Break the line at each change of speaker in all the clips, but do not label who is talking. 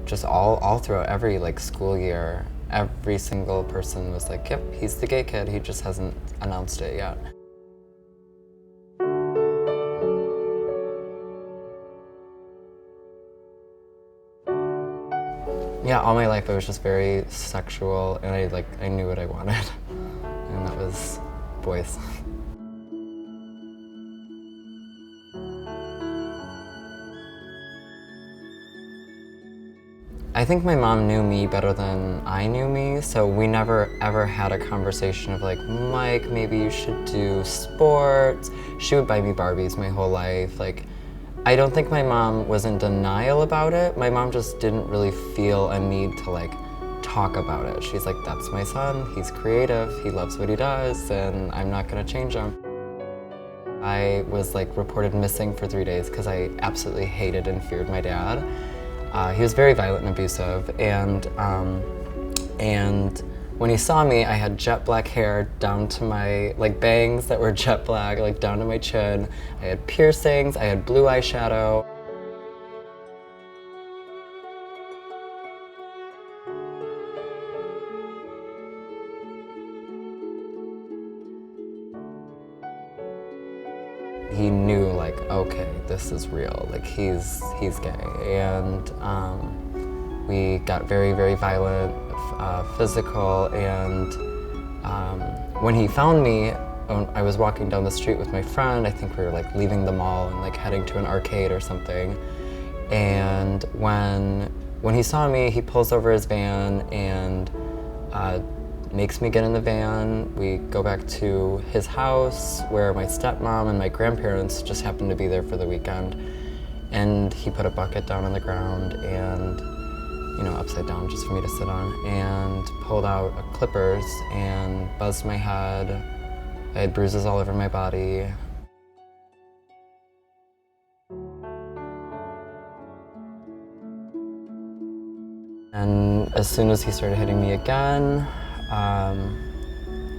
just all throughout every like school year, every single person was like, yep, he's the gay kid, he just hasn't announced it yet. Yeah, all my life I was just very sexual, and I knew what I wanted, and that was boys. I think my mom knew me better than I knew me, so we never ever had a conversation of like, Mike, maybe you should do sports. She would buy me Barbies my whole life. Like, I don't think my mom was in denial about it. My mom just didn't really feel a need to like talk about it. She's like, that's my son, he's creative, he loves what he does, and I'm not gonna change him. I was like reported missing for 3 days because I absolutely hated and feared my dad. He was very violent and abusive, and when he saw me, I had jet black hair down to my like bangs that were jet black, like down to my chin. I had piercings, I had blue eyeshadow. He knew like, okay, this is real, like he's gay, and we got very, very violent, physical, and when he found me, I was walking down the street with my friend. I think we were like leaving the mall and like heading to an arcade or something, and when he saw me, he pulls over his van and makes me get in the van. We go back to his house where my stepmom and my grandparents just happened to be there for the weekend. And he put a bucket down on the ground and, you know, upside down just for me to sit on, and pulled out clippers and buzzed my head. I had bruises all over my body. And as soon as he started hitting me again,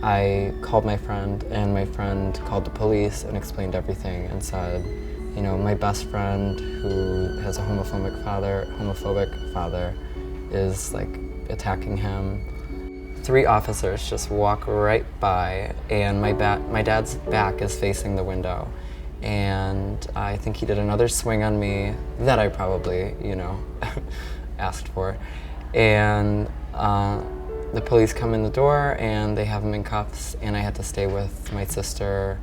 I called my friend, and my friend called the police and explained everything and said, you know, my best friend who has a homophobic father is like attacking him. 3 officers just walk right by, and my dad's back is facing the window. And I think he did another swing on me that I probably, you know, asked for. And the police come in the door and they have him in cuffs, and I had to stay with my sister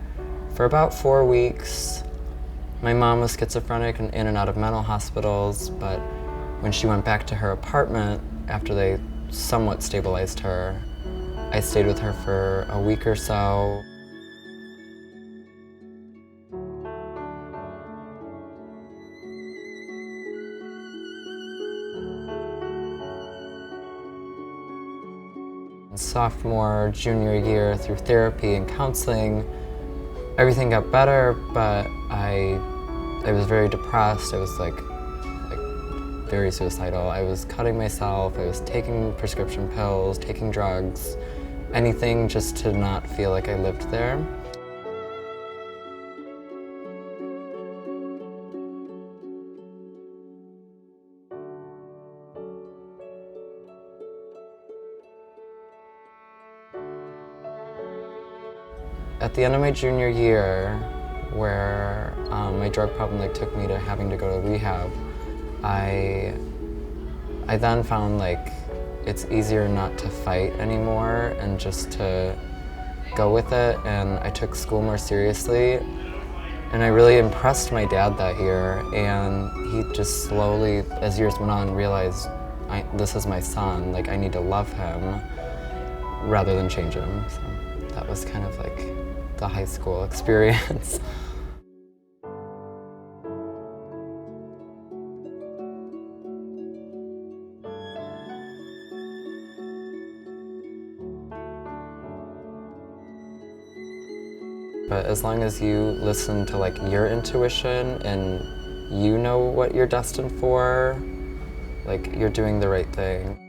for about 4 weeks. My mom was schizophrenic and in and out of mental hospitals, but when she went back to her apartment after they somewhat stabilized her, I stayed with her for a week or so. Sophomore, junior year, through therapy and counseling, everything got better, but I was very depressed. I was like very suicidal. I was cutting myself, I was taking prescription pills, taking drugs, anything just to not feel like I lived there. At the end of my junior year, where my drug problem like took me to having to go to rehab, I then found like it's easier not to fight anymore and just to go with it, and I took school more seriously. And I really impressed my dad that year, and he just slowly, as years went on, realized this is my son, like I need to love him rather than change him. So that was kind of like the high school experience. But as long as you listen to like your intuition and you know what you're destined for, like you're doing the right thing.